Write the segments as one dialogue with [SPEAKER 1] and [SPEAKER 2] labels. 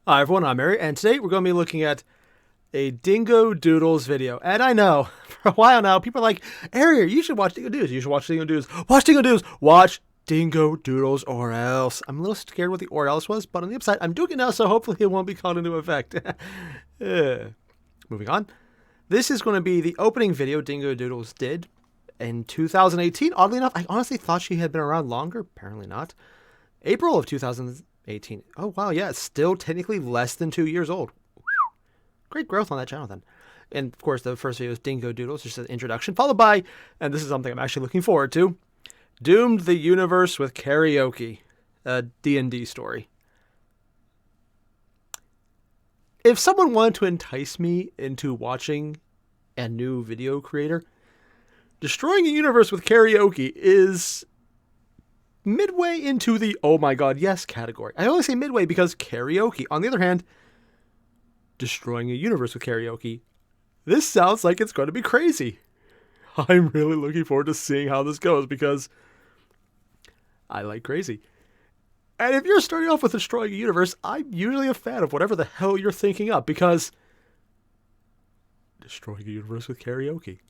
[SPEAKER 1] Hi everyone, I'm Airier, and today we're going to be looking at a Dingo Doodles video. And I know, for a while now, people are like, Airier, you should watch Dingo Doodles, you should watch Dingo Doodles, watch Dingo Doodles, watch Dingo Doodles or else. I'm a little scared what the or else was, but on the upside, I'm doing it now, so hopefully it won't be called into effect. Moving on. This is going to be the opening video Dingo Doodles did in 2018. Oddly enough, I honestly thought she had been around longer. Apparently not. April of 2018. Oh, wow, yeah, it's still technically less than 2 years old. Great growth on that channel then. And, of course, the first video is Dingo Doodles, just an introduction, followed by, and this is something I'm actually looking forward to, Doomed the Universe with Karaoke, a D&D story. If someone wanted to entice me into watching a new video creator, Destroying a Universe with Karaoke is midway into the oh my god yes category. I only say midway because karaoke. On the other hand, Destroying a Universe with Karaoke, this sounds like it's going to be crazy. I'm really looking forward to seeing how this goes because I like crazy. And if you're starting off with Destroying a Universe, I'm usually a fan of whatever the hell you're thinking up because Destroying a Universe with Karaoke.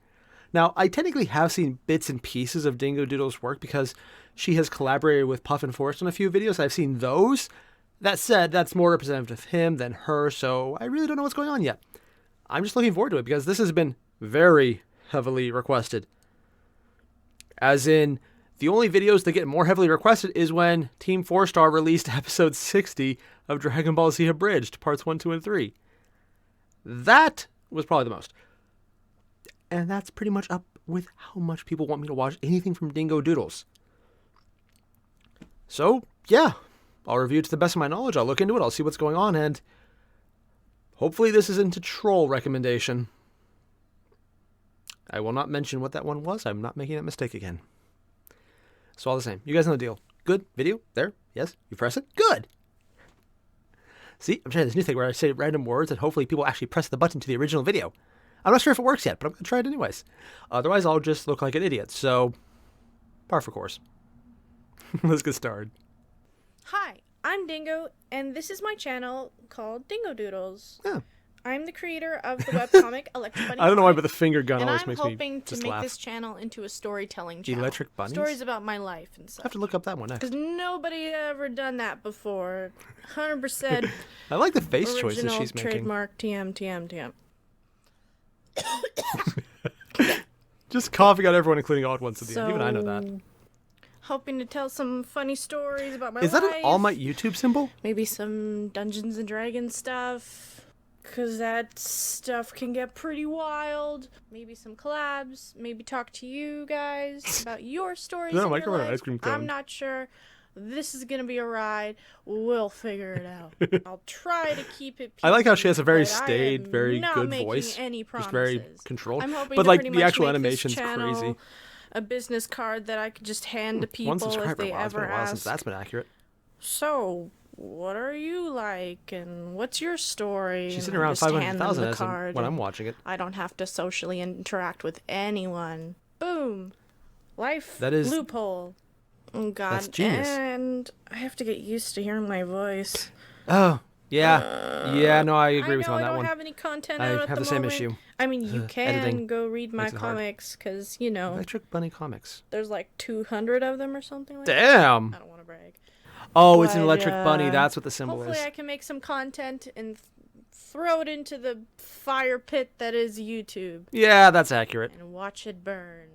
[SPEAKER 1] Now, I technically have seen bits and pieces of Dingo Doodles' work because she has collaborated with Puff and Forrest on a few videos. I've seen those. That said, that's more representative of him than her, so I really don't know what's going on yet. I'm just looking forward to it because this has been very heavily requested. As in, the only videos that get more heavily requested is when Team 4-Star released episode 60 of Dragon Ball Z Abridged, parts 1, 2, and 3. That was probably the most. And that's pretty much up with how much people want me to watch anything from Dingo Doodles. So, yeah, I'll review it to the best of my knowledge. I'll look into it. I'll see what's going on. And hopefully this isn't a troll recommendation. I will not mention what that one was. I'm not making that mistake again. So all the same, you guys know the deal. Good video? There? Yes? You press it? Good! See, I'm trying this new thing where I say random words and hopefully people actually press the button to the original video. I'm not sure if it works yet, but I'm going to try it anyways. Otherwise, I'll just look like an idiot. So, par for course. Let's get started.
[SPEAKER 2] Hi, I'm Dingo, and this is my channel called Dingo Doodles.
[SPEAKER 1] Yeah.
[SPEAKER 2] I'm the creator of the webcomic Electric Bunny.
[SPEAKER 1] I don't know why, but the finger gun
[SPEAKER 2] and
[SPEAKER 1] always
[SPEAKER 2] I'm
[SPEAKER 1] makes me
[SPEAKER 2] hoping to
[SPEAKER 1] just
[SPEAKER 2] make
[SPEAKER 1] laugh.
[SPEAKER 2] this channel into a storytelling channel.
[SPEAKER 1] Electric Bunnies?
[SPEAKER 2] Stories about my life and
[SPEAKER 1] I
[SPEAKER 2] stuff.
[SPEAKER 1] have to look up that one next.
[SPEAKER 2] Because nobody ever done that before. 100%
[SPEAKER 1] I like the face choices
[SPEAKER 2] original
[SPEAKER 1] she's making.
[SPEAKER 2] trademark TM.
[SPEAKER 1] Just coughing out everyone, including odd ones at the end. Even I know that.
[SPEAKER 2] Hoping to tell some funny stories about my
[SPEAKER 1] Is
[SPEAKER 2] life.
[SPEAKER 1] that an All Might YouTube symbol?
[SPEAKER 2] Maybe some Dungeons and Dragons stuff. Because that stuff can get pretty wild. Maybe some collabs. Maybe talk to you guys about your stories.
[SPEAKER 1] Is that a
[SPEAKER 2] in your
[SPEAKER 1] microphone or
[SPEAKER 2] life.
[SPEAKER 1] ice cream cone?
[SPEAKER 2] I'm not sure. This is going to be a ride. We'll figure it out. I'll try to keep it
[SPEAKER 1] I like how she has a very
[SPEAKER 2] but I
[SPEAKER 1] staid,
[SPEAKER 2] am
[SPEAKER 1] very
[SPEAKER 2] not
[SPEAKER 1] good
[SPEAKER 2] making
[SPEAKER 1] voice.
[SPEAKER 2] any
[SPEAKER 1] Just very
[SPEAKER 2] promises.
[SPEAKER 1] controlled.
[SPEAKER 2] I'm hoping
[SPEAKER 1] But
[SPEAKER 2] to
[SPEAKER 1] like
[SPEAKER 2] pretty
[SPEAKER 1] the
[SPEAKER 2] much
[SPEAKER 1] actual
[SPEAKER 2] make this
[SPEAKER 1] animation's
[SPEAKER 2] channel
[SPEAKER 1] crazy.
[SPEAKER 2] a business card that I could just hand to
[SPEAKER 1] One
[SPEAKER 2] people if
[SPEAKER 1] subscriber.
[SPEAKER 2] they
[SPEAKER 1] Wow, it's been
[SPEAKER 2] ever
[SPEAKER 1] a while since
[SPEAKER 2] ask.
[SPEAKER 1] that's been accurate.
[SPEAKER 2] So, what are you like, and what's your story?
[SPEAKER 1] She's
[SPEAKER 2] And
[SPEAKER 1] sitting
[SPEAKER 2] I
[SPEAKER 1] around
[SPEAKER 2] just hand them
[SPEAKER 1] 500,000
[SPEAKER 2] the
[SPEAKER 1] as
[SPEAKER 2] card,
[SPEAKER 1] when I'm
[SPEAKER 2] and
[SPEAKER 1] watching it.
[SPEAKER 2] I don't have to socially interact with anyone. Boom. Life
[SPEAKER 1] That is-
[SPEAKER 2] loophole. Oh God.
[SPEAKER 1] That's genius.
[SPEAKER 2] And I have to get used to hearing my voice.
[SPEAKER 1] Oh, yeah. Yeah, no, I agree with you on
[SPEAKER 2] I
[SPEAKER 1] that
[SPEAKER 2] don't
[SPEAKER 1] one.
[SPEAKER 2] have any content
[SPEAKER 1] I
[SPEAKER 2] out at
[SPEAKER 1] have
[SPEAKER 2] the
[SPEAKER 1] the same
[SPEAKER 2] moment.
[SPEAKER 1] issue.
[SPEAKER 2] I mean, you can
[SPEAKER 1] editing
[SPEAKER 2] go read my
[SPEAKER 1] makes it hard.
[SPEAKER 2] comics, because, you know,
[SPEAKER 1] Electric Bunny Comics.
[SPEAKER 2] there's like 200 of them or something like that.
[SPEAKER 1] Damn!
[SPEAKER 2] I don't want to brag.
[SPEAKER 1] Oh, it's an
[SPEAKER 2] But,
[SPEAKER 1] electric bunny. That's what the symbol
[SPEAKER 2] Hopefully
[SPEAKER 1] is.
[SPEAKER 2] I can make some content and throw it into the fire pit that is YouTube
[SPEAKER 1] Yeah, that's accurate.
[SPEAKER 2] and watch it burn.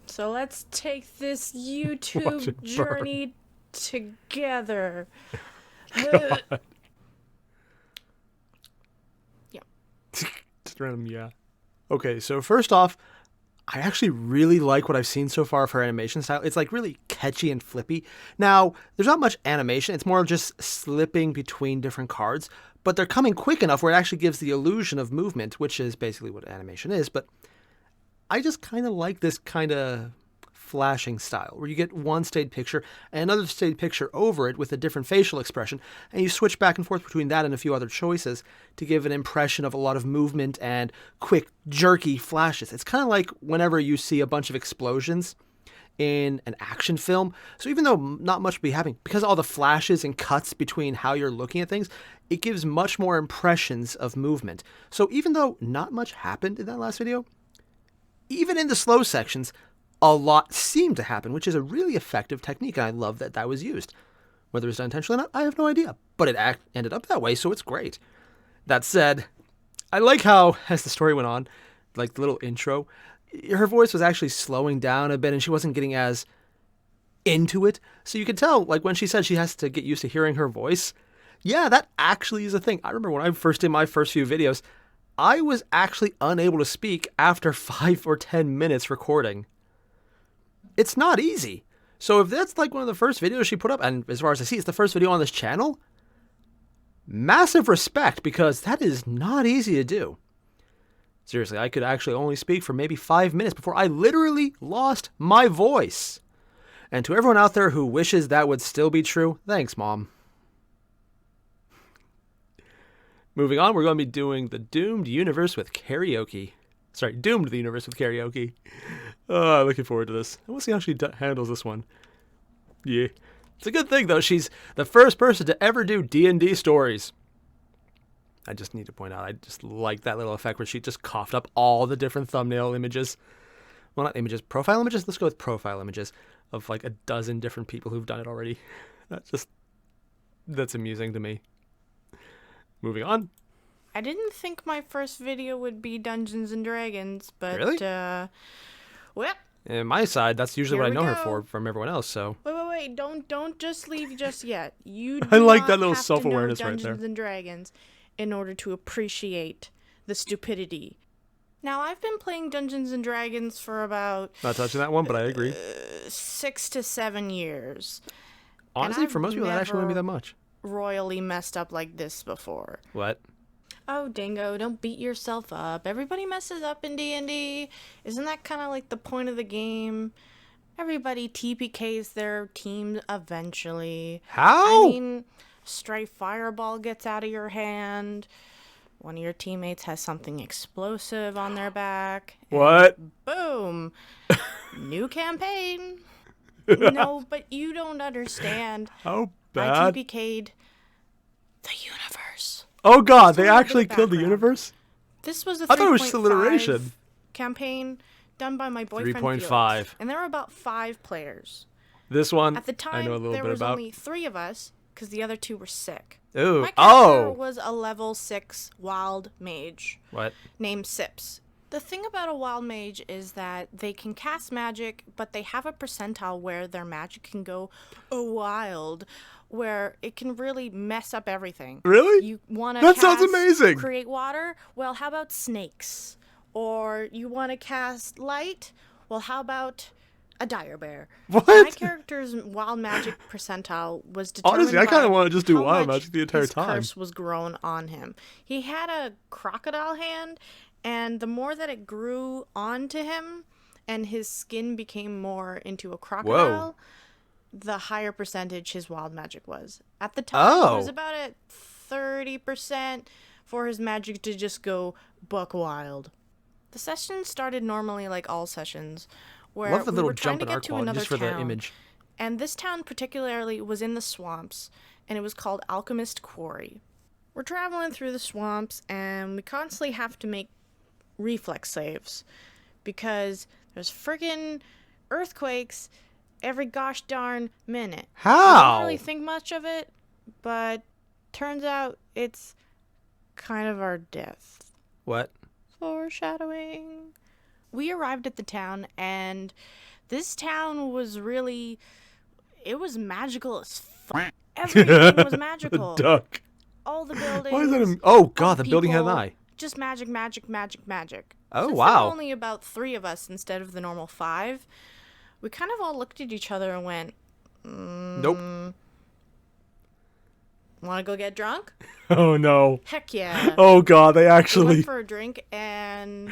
[SPEAKER 2] So let's take this
[SPEAKER 1] Watch
[SPEAKER 2] YouTube
[SPEAKER 1] it burn.
[SPEAKER 2] journey together. Yeah.
[SPEAKER 1] Just random, yeah. Okay, so first off, I actually really like what I've seen so far of her animation style. It's like really catchy and flippy. Now, there's not much animation. It's more just slipping between different cards, but they're coming quick enough where it actually gives the illusion of movement, which is basically what animation is. But I just kind of like this kind of flashing style where you get one stayed picture and another stayed picture over it with a different facial expression, and you switch back and forth between that and a few other choices to give an impression of a lot of movement and quick jerky flashes. It's kind of like whenever you see a bunch of explosions in an action film. So even though not much will be happening, because all the flashes and cuts between how you're looking at things, it gives much more impressions of movement. So even though not much happened in that last video, even in the slow sections, a lot seemed to happen, which is a really effective technique, and I love that that was used. Whether it was done intentionally or not, I have no idea. But it ended up that way, so it's great. That said, I like how, as the story went on, like the little intro, her voice was actually slowing down a bit, and she wasn't getting as into it. So you could tell, like when she said she has to get used to hearing her voice, yeah, that actually is a thing. I remember when I first did my first few videos, I was actually unable to speak after 5 or 10 minutes recording. It's not easy. So if that's like one of the first videos she put up, and as far as I see, it's the first video on this channel, massive respect, because that is not easy to do. Seriously, I could actually only speak for maybe 5 minutes before I literally lost my voice. And to everyone out there who wishes that would still be true, thanks, Mom. Moving on, we're going to be doing the Doomed Universe with Karaoke. Sorry, Doomed the Universe with Karaoke. Oh, looking forward to this. We'll see how she handles this one. Yeah. It's a good thing, though. She's the first person to ever do D&D stories. I just need to point out, I just like that little effect where she just coughed up all the different thumbnail images. Well, not images, profile images? Let's go with profile images of like a dozen different people who've done it already. That's amusing to me. Moving on.
[SPEAKER 2] I didn't think my first video would be Dungeons and Dragons, but
[SPEAKER 1] Really?
[SPEAKER 2] Well,
[SPEAKER 1] On my side, that's usually
[SPEAKER 2] Here
[SPEAKER 1] what I
[SPEAKER 2] we
[SPEAKER 1] know her
[SPEAKER 2] go.
[SPEAKER 1] for from everyone else, so.
[SPEAKER 2] wait, don't just leave just yet. You
[SPEAKER 1] I
[SPEAKER 2] do
[SPEAKER 1] like
[SPEAKER 2] not
[SPEAKER 1] that little
[SPEAKER 2] have to
[SPEAKER 1] self-awareness
[SPEAKER 2] know
[SPEAKER 1] right there.
[SPEAKER 2] Dungeons and Dragons in order to appreciate the stupidity. Now, I've been playing Dungeons and Dragons for about
[SPEAKER 1] Not touching that one, but I agree.
[SPEAKER 2] 6 to 7 years.
[SPEAKER 1] Honestly,
[SPEAKER 2] I've
[SPEAKER 1] for most people, that actually wouldn't be that
[SPEAKER 2] never
[SPEAKER 1] much.
[SPEAKER 2] Royally messed up like this before.
[SPEAKER 1] What?
[SPEAKER 2] Oh, Dingo, don't beat yourself up. Everybody messes up in D&D. Isn't that kind of like the point of the game? Everybody TPKs their team eventually.
[SPEAKER 1] How?
[SPEAKER 2] I mean, stray fireball gets out of your hand. One of your teammates has something explosive on their back.
[SPEAKER 1] What?
[SPEAKER 2] Boom. New campaign. No, but you don't understand.
[SPEAKER 1] How
[SPEAKER 2] I
[SPEAKER 1] bad?
[SPEAKER 2] TPK'd the universe.
[SPEAKER 1] Oh god,
[SPEAKER 2] Just a
[SPEAKER 1] they
[SPEAKER 2] little
[SPEAKER 1] actually
[SPEAKER 2] bit of
[SPEAKER 1] killed the
[SPEAKER 2] background.
[SPEAKER 1] universe?
[SPEAKER 2] This was a
[SPEAKER 1] I thought it was just
[SPEAKER 2] 3.5
[SPEAKER 1] alliteration.
[SPEAKER 2] campaign done by my boyfriend
[SPEAKER 1] 3.5.
[SPEAKER 2] Felix, and there were about 5 players.
[SPEAKER 1] This one,
[SPEAKER 2] At the time,
[SPEAKER 1] I know a little
[SPEAKER 2] there
[SPEAKER 1] bit
[SPEAKER 2] was
[SPEAKER 1] about.
[SPEAKER 2] only 3 of us, because the other 2 were sick.
[SPEAKER 1] Ooh.
[SPEAKER 2] My character
[SPEAKER 1] Oh!
[SPEAKER 2] was a level 6 wild mage
[SPEAKER 1] What?
[SPEAKER 2] named Sips. The thing about a wild mage is that they can cast magic, but they have a percentile where their magic can go wild, where it can really mess up everything.
[SPEAKER 1] Really?
[SPEAKER 2] You want to
[SPEAKER 1] That sounds amazing.
[SPEAKER 2] create water? Well, how about snakes? Or you want to cast light? Well, how about a dire bear?
[SPEAKER 1] What?
[SPEAKER 2] My character's wild magic percentile was determined
[SPEAKER 1] Honestly, I
[SPEAKER 2] by
[SPEAKER 1] kinda wanna just do
[SPEAKER 2] how
[SPEAKER 1] wild
[SPEAKER 2] much
[SPEAKER 1] magic the entire
[SPEAKER 2] his
[SPEAKER 1] time.
[SPEAKER 2] curse was grown on him. He had a crocodile hand, and the more that it grew onto him and his skin became more into a crocodile, the higher percentage his wild magic was. At the time, it was about at 30% for his magic to just go buck wild. The session started normally like all sessions, where
[SPEAKER 1] Love the
[SPEAKER 2] we
[SPEAKER 1] little
[SPEAKER 2] were trying
[SPEAKER 1] jump
[SPEAKER 2] to
[SPEAKER 1] in
[SPEAKER 2] get
[SPEAKER 1] art
[SPEAKER 2] to
[SPEAKER 1] quality
[SPEAKER 2] another
[SPEAKER 1] just for
[SPEAKER 2] town.
[SPEAKER 1] the image.
[SPEAKER 2] And this town particularly was in the swamps, and it was called Alchemist Quarry. We're traveling through the swamps, and we constantly have to make reflex saves, because there's friggin' earthquakes every gosh darn minute. I
[SPEAKER 1] How?
[SPEAKER 2] don't really think much of it, but turns out it's kind of our death.
[SPEAKER 1] What?
[SPEAKER 2] Foreshadowing. We arrived at the town, and this town was really, it was magical as fuck. Everything was magical.
[SPEAKER 1] The duck.
[SPEAKER 2] All the buildings.
[SPEAKER 1] Why is that oh
[SPEAKER 2] all
[SPEAKER 1] god, the building had an
[SPEAKER 2] people,
[SPEAKER 1] eye.
[SPEAKER 2] Just magic, magic, magic, magic.
[SPEAKER 1] Oh,
[SPEAKER 2] Since
[SPEAKER 1] wow.
[SPEAKER 2] there were only about 3 of us instead of the normal 5, we kind of all looked at each other and went,
[SPEAKER 1] Nope.
[SPEAKER 2] want to go get drunk?
[SPEAKER 1] Oh no.
[SPEAKER 2] Heck yeah.
[SPEAKER 1] Oh god, they
[SPEAKER 2] We
[SPEAKER 1] actually.
[SPEAKER 2] went for a drink, and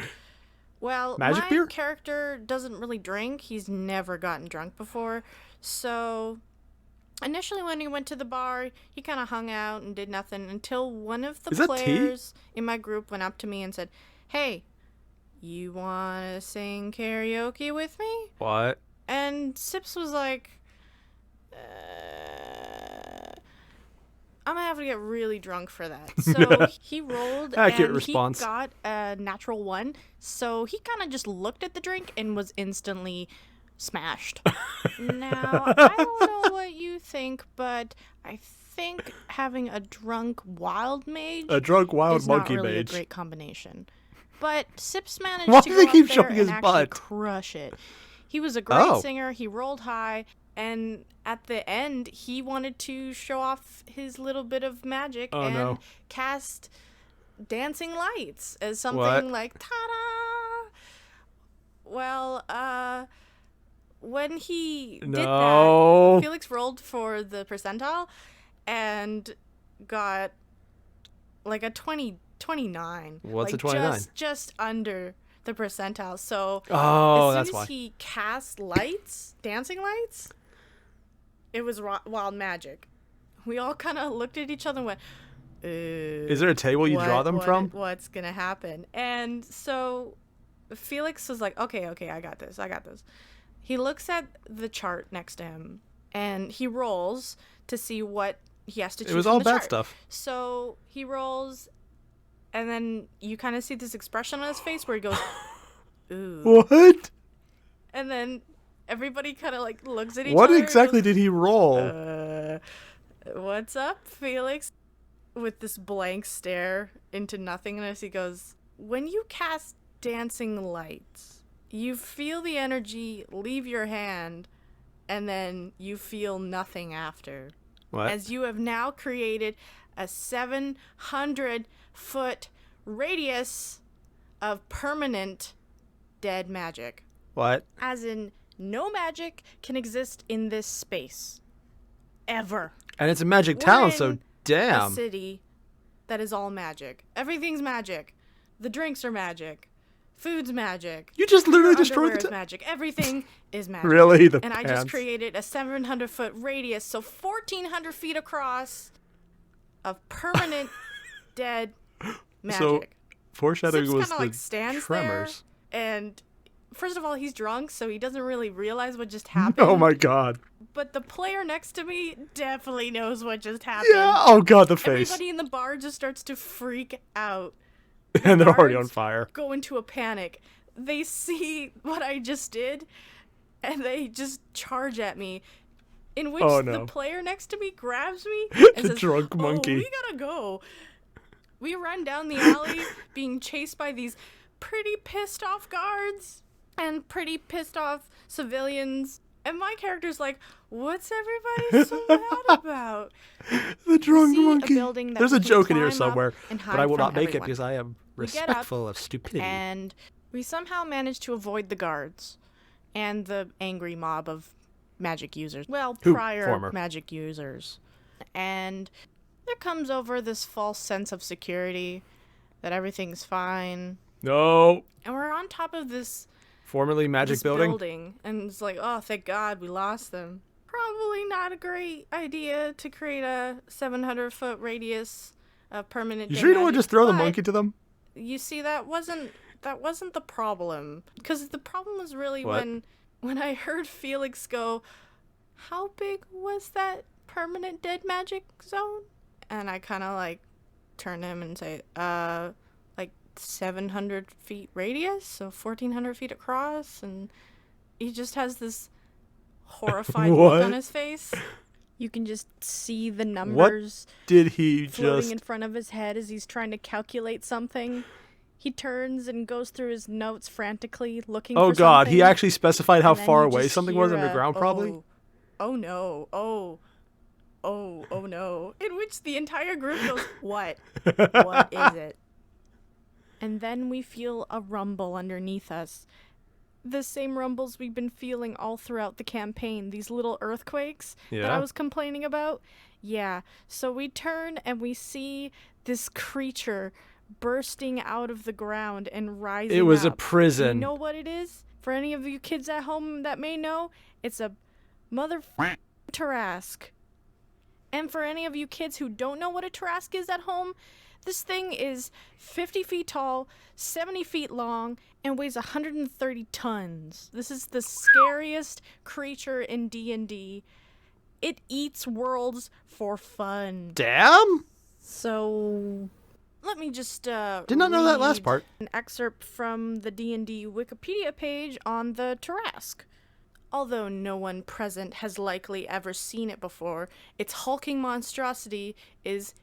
[SPEAKER 2] well,
[SPEAKER 1] Magic
[SPEAKER 2] my
[SPEAKER 1] beer?
[SPEAKER 2] character doesn't really drink. He's never gotten drunk before. So initially when he went to the bar, he kind of hung out and did nothing until one of the
[SPEAKER 1] Is that tea?
[SPEAKER 2] players in my group went up to me and said, "Hey, you want to sing karaoke with me?"
[SPEAKER 1] What?
[SPEAKER 2] And Sips was like, I'm gonna have to get really drunk for that. So he rolled
[SPEAKER 1] Accurate
[SPEAKER 2] and
[SPEAKER 1] response.
[SPEAKER 2] he got a natural 1. So he kind of just looked at the drink and was instantly smashed. Now, I don't know what you think, but I think having a drunk wild mage
[SPEAKER 1] A drunk wild
[SPEAKER 2] is
[SPEAKER 1] monkey
[SPEAKER 2] not really
[SPEAKER 1] mage.
[SPEAKER 2] a great combination. But Sips managed
[SPEAKER 1] Why
[SPEAKER 2] to
[SPEAKER 1] do
[SPEAKER 2] go
[SPEAKER 1] they
[SPEAKER 2] up
[SPEAKER 1] keep
[SPEAKER 2] there
[SPEAKER 1] showing
[SPEAKER 2] and
[SPEAKER 1] his
[SPEAKER 2] actually
[SPEAKER 1] butt?
[SPEAKER 2] crush it. He was a great
[SPEAKER 1] Oh.
[SPEAKER 2] singer. He rolled high, and at the end, he wanted to show off his little bit of magic and cast dancing lights as something like ta-da. Well, when he did that, Felix rolled for the percentile and got like a 29.
[SPEAKER 1] What's
[SPEAKER 2] like
[SPEAKER 1] a 29?
[SPEAKER 2] Just under the percentile. So
[SPEAKER 1] that's
[SPEAKER 2] as soon
[SPEAKER 1] why.
[SPEAKER 2] as he cast lights, dancing lights, it was wild magic. We all kind of looked at each other and went,
[SPEAKER 1] is there a table you draw them from?
[SPEAKER 2] What's going to happen? And so Felix was like, okay, I got this. He looks at the chart next to him and he rolls to see what he has to choose.
[SPEAKER 1] It was
[SPEAKER 2] from
[SPEAKER 1] all
[SPEAKER 2] the
[SPEAKER 1] bad
[SPEAKER 2] chart.
[SPEAKER 1] stuff.
[SPEAKER 2] So he rolls, and then you kind of see this expression on his face where he goes, ooh.
[SPEAKER 1] What?
[SPEAKER 2] And then everybody kind of like looks at each
[SPEAKER 1] What
[SPEAKER 2] other.
[SPEAKER 1] exactly did he roll?
[SPEAKER 2] What's up, Felix? With this blank stare into nothingness, he goes, when you cast dancing lights, you feel the energy leave your hand, and then you feel nothing after.
[SPEAKER 1] What?
[SPEAKER 2] As you have now created a 700-foot radius of permanent dead magic.
[SPEAKER 1] What?
[SPEAKER 2] As in, no magic can exist in this space. Ever.
[SPEAKER 1] And it's a magic town, so damn.
[SPEAKER 2] A city that is all magic. Everything's magic. The drinks are magic. Food's magic.
[SPEAKER 1] You just literally
[SPEAKER 2] Your
[SPEAKER 1] destroyed
[SPEAKER 2] underwear
[SPEAKER 1] the
[SPEAKER 2] is magic. Everything is magic.
[SPEAKER 1] Really? The
[SPEAKER 2] And
[SPEAKER 1] pants.
[SPEAKER 2] I just created a 700-foot radius, so 1,400 feet across, of permanent dead magic.
[SPEAKER 1] So, foreshadowing
[SPEAKER 2] Sips
[SPEAKER 1] was
[SPEAKER 2] kind of
[SPEAKER 1] the
[SPEAKER 2] like stands
[SPEAKER 1] tremors.
[SPEAKER 2] there, and first of all, he's drunk, so he doesn't really realize what just happened.
[SPEAKER 1] Oh my god.
[SPEAKER 2] But the player next to me definitely knows what just happened.
[SPEAKER 1] Yeah. Oh god, the face.
[SPEAKER 2] Everybody in the bar just starts to freak out.
[SPEAKER 1] And they're already on
[SPEAKER 2] guards
[SPEAKER 1] fire.
[SPEAKER 2] Go into a panic. They see what I just did, and they just charge at me. In which the player next to me grabs me and
[SPEAKER 1] The
[SPEAKER 2] says,
[SPEAKER 1] drunk monkey.
[SPEAKER 2] we gotta go. We run down the alley being chased by these pretty pissed off guards and pretty pissed off civilians. And my character's like, what's everybody so mad about?
[SPEAKER 1] The drunk monkey.
[SPEAKER 2] Building that
[SPEAKER 1] There's
[SPEAKER 2] we
[SPEAKER 1] a
[SPEAKER 2] can
[SPEAKER 1] joke in here
[SPEAKER 2] climb up
[SPEAKER 1] somewhere,
[SPEAKER 2] and
[SPEAKER 1] but I will
[SPEAKER 2] hide
[SPEAKER 1] not
[SPEAKER 2] from
[SPEAKER 1] make it
[SPEAKER 2] everyone.
[SPEAKER 1] because I am
[SPEAKER 2] We get up,
[SPEAKER 1] respectful of stupidity.
[SPEAKER 2] And we somehow managed to avoid the guards and the angry mob of magic users. Well, former magic users. And there comes over this false sense of security that everything's fine.
[SPEAKER 1] No.
[SPEAKER 2] And we're on top of this
[SPEAKER 1] Formerly magic building.
[SPEAKER 2] And it's like, oh, thank God we lost them. Probably not a great idea to create a 700-foot radius of permanent.
[SPEAKER 1] You sure you don't want to just throw the monkey to them?
[SPEAKER 2] You see, that wasn't the problem. Because the problem was really when I heard Felix go, how big was that permanent dead magic zone? And I kind of like turn to him and say, like 700 feet radius, so 1,400 feet across. And he just has this horrified look on his face. You can just see the numbers
[SPEAKER 1] did he
[SPEAKER 2] floating in front of his head as he's trying to calculate something. He turns and goes through his notes frantically, looking for something.
[SPEAKER 1] Oh god, he actually specified how far
[SPEAKER 2] you
[SPEAKER 1] away
[SPEAKER 2] just
[SPEAKER 1] something
[SPEAKER 2] hear
[SPEAKER 1] was underground, probably?
[SPEAKER 2] Oh no, oh no. In which the entire group goes, what? What is it? And then we feel a rumble underneath us. The same rumbles we've been feeling all throughout the campaign, these little earthquakes that I was complaining about. Yeah, so we turn and we see this creature bursting out of the ground and rising
[SPEAKER 1] It was
[SPEAKER 2] up.
[SPEAKER 1] a prison.
[SPEAKER 2] You know what it is? For any of you kids at home that may know, it's a Tarrasque. And for any of you kids who don't know what a Tarrasque is at home, This thing is 50 feet tall, 70 feet long, and weighs 130 tons. This is the scariest creature in D&D. It eats worlds for fun.
[SPEAKER 1] Damn!
[SPEAKER 2] So, let me just
[SPEAKER 1] Did not know that last part.
[SPEAKER 2] An excerpt from the D&D Wikipedia page on the Tarrasque. Although no one present has likely ever seen it before, its hulking monstrosity is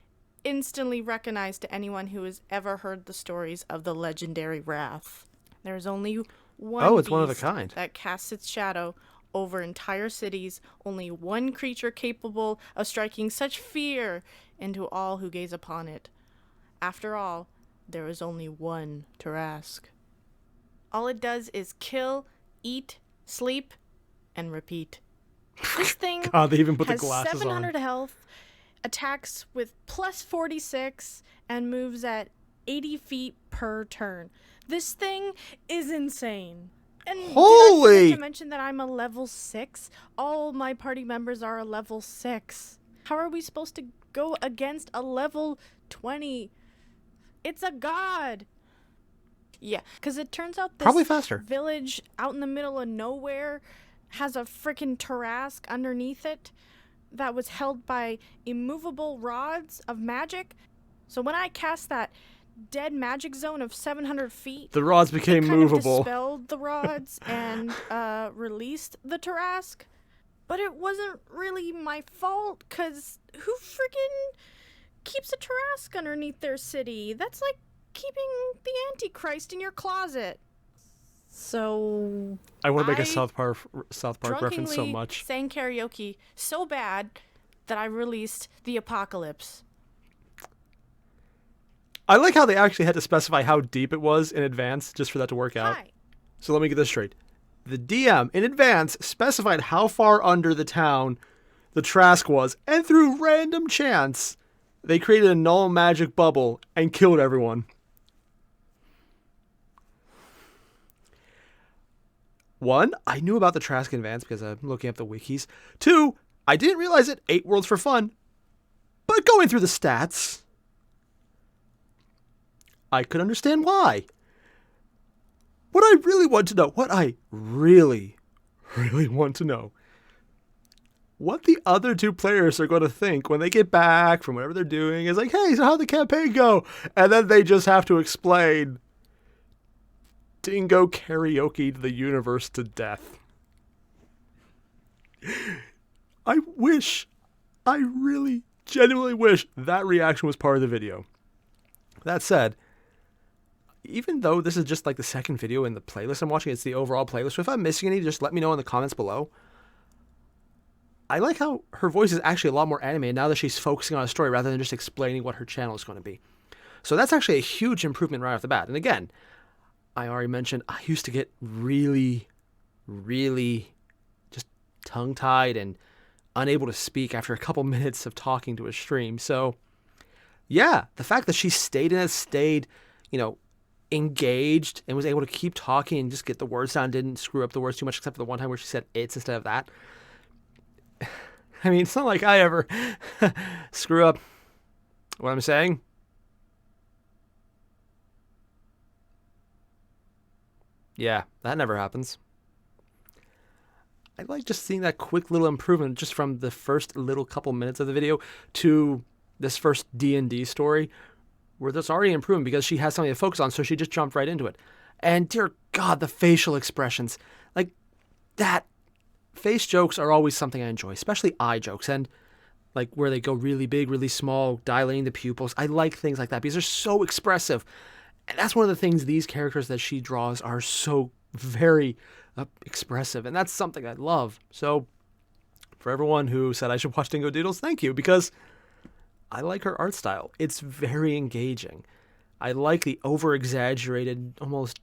[SPEAKER 2] instantly recognized to anyone who has ever heard the stories of the legendary Wrath. There's only one
[SPEAKER 1] it's one of a kind.
[SPEAKER 2] that casts its shadow over entire cities, only one creature capable of striking such fear into all who gaze upon it. After all, there is only one Tarrasque. All it does is kill, eat, sleep, and repeat. This thing
[SPEAKER 1] God, they even put
[SPEAKER 2] has
[SPEAKER 1] the glasses
[SPEAKER 2] 700
[SPEAKER 1] on.
[SPEAKER 2] health, attacks with plus 46, and moves at 80 feet per turn. This thing is insane. And did I forget to mention that I'm a level 6? All my party members are a level 6. How are we supposed to go against a level 20? It's a god. Yeah, because it turns out this
[SPEAKER 1] Probably faster.
[SPEAKER 2] village out in the middle of nowhere has a freaking Tarrasque underneath it that was held by immovable rods of magic. So when I cast that dead magic zone of 700 feet,
[SPEAKER 1] the rods became
[SPEAKER 2] kind
[SPEAKER 1] movable.
[SPEAKER 2] Of dispelled the rods and released the Tarrasque. But it wasn't really my fault, because who freaking keeps a Tarrasque underneath their city? That's like keeping the Antichrist in your closet. So
[SPEAKER 1] I want to make a South Park reference so
[SPEAKER 2] drunkenly
[SPEAKER 1] much.
[SPEAKER 2] sang karaoke so bad that I released the apocalypse.
[SPEAKER 1] I like how they actually had to specify how deep it was in advance just for that to work out.
[SPEAKER 2] Hi.
[SPEAKER 1] So let me get this straight. The DM in advance specified how far under the town the Tarrasque was, and through random chance, they created a null magic bubble and killed everyone. One, I knew about the Tarrasque in advance because I'm looking up the wikis. Two, I didn't realize it 8 worlds for fun. But going through the stats, I could understand why. What I really want to know, what the other 2 players are going to think when they get back from whatever they're doing is like, hey, so how'd the campaign go? And then they just have to explain Dingo karaoke the universe to death. I really genuinely wish that reaction was part of the video. That said, even though this is just like the second video in the playlist I'm watching, it's the overall playlist. So if I'm missing any, just let me know in the comments below. I like how her voice is actually a lot more animated now that she's focusing on a story rather than just explaining what her channel is going to be. So that's actually a huge improvement right off the bat. And again, I already mentioned I used to get really just tongue-tied and unable to speak after a couple minutes of talking to a stream. So yeah, the fact that she stayed, engaged and was able to keep talking and just get the words down, didn't screw up the words too much except for the one time where she said it's instead of that. I mean, it's not like I ever screw up what I'm saying. Yeah, that never happens. I like just seeing that quick little improvement just from the first little couple minutes of the video to this first D&D story where there's already improvement because she has something to focus on, so she just jumped right into it. And dear God, the facial expressions. Like, that face jokes are always something I enjoy, especially eye jokes, and like where they go really big, really small, dilating the pupils. I like things like that because they're so expressive. And that's one of the things these characters that she draws are so very expressive, and that's something I love. So for everyone who said I should watch Dingo Doodles, thank you, because I like her art style. It's very engaging. I like the over-exaggerated, almost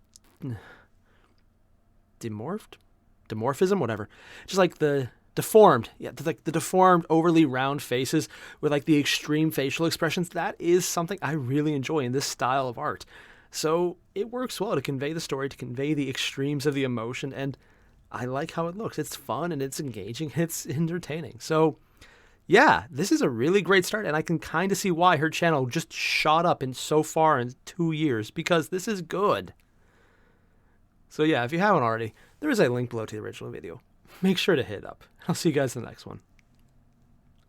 [SPEAKER 1] dimorphism, whatever. Just like the deformed, the deformed, overly round faces with like the extreme facial expressions. That is something I really enjoy in this style of art. So it works well to convey the story, to convey the extremes of the emotion, and I like how it looks. It's fun and it's engaging, it's entertaining. So Yeah, this is a really great start, and I can kind of see why her channel just shot up in so far in 2 years, because this is good. So yeah, if you haven't already, there is a link below to the original video. Make sure to hit it up. I'll see you guys in the next one.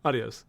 [SPEAKER 1] Adios.